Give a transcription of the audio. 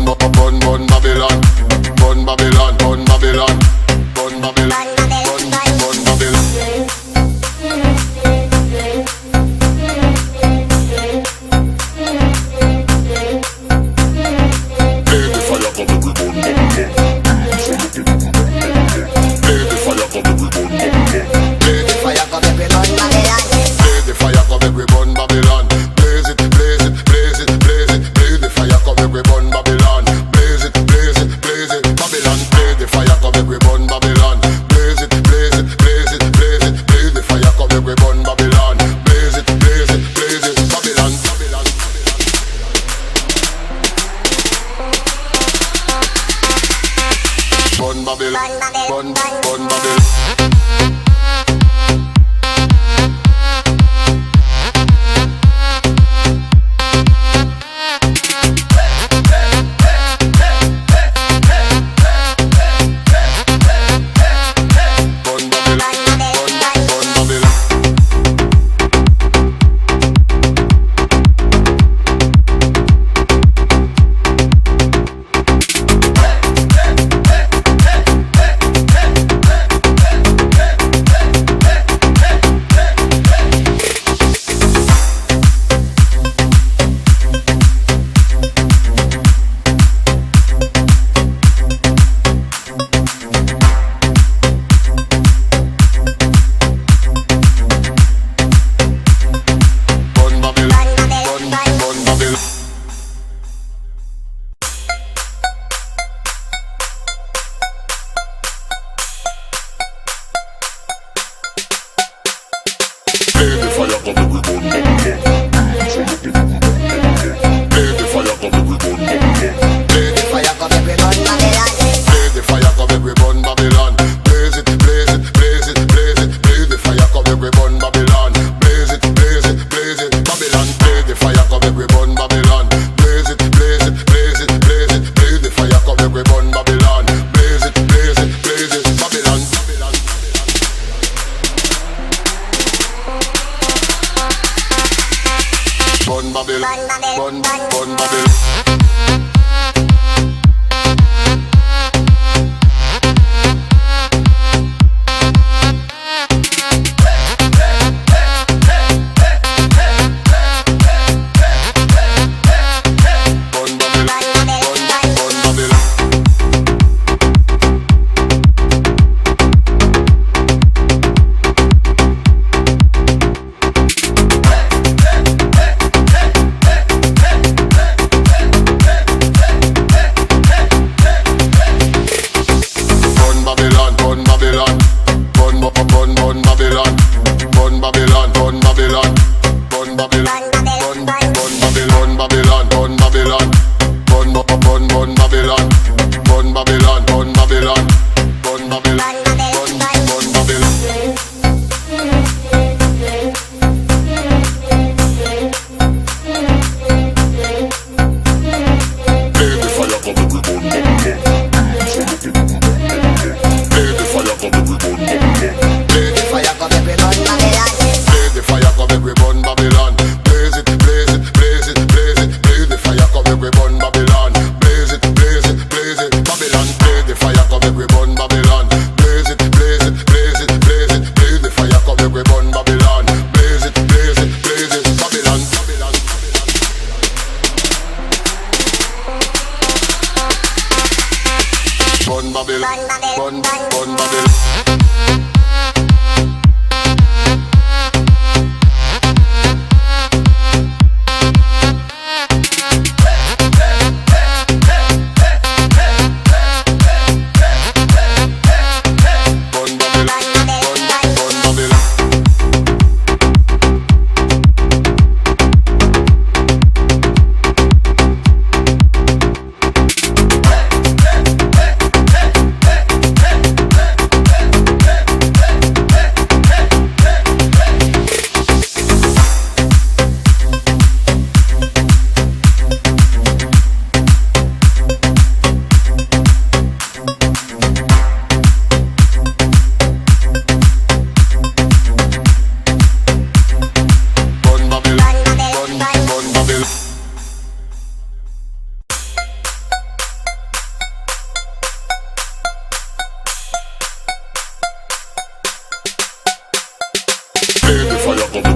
Bun Babylon, Bun Babylon, Bun Babylon, Bun Babylon, Bun Babylon. Play the fire, come every bun Babylon. Play the fire, come every bun Babylon. Play the fire, come every bun Babylon. Play the fire, come every bun Babylon. Blaze it, blaze it, blaze it, blaze it. Play the fire, come every bun Babylon. Blaze it, blaze it, blaze it, Babylon. Play the fire, come every bun Babylon. Blaze it, blaze it, blaze it, blaze it. Play the fire, come every bun Babylon. Blaze it, blaze it, blaze it, Babylon, Babylon. Bun Babylon, Bun Babylon. Blaze the fire, come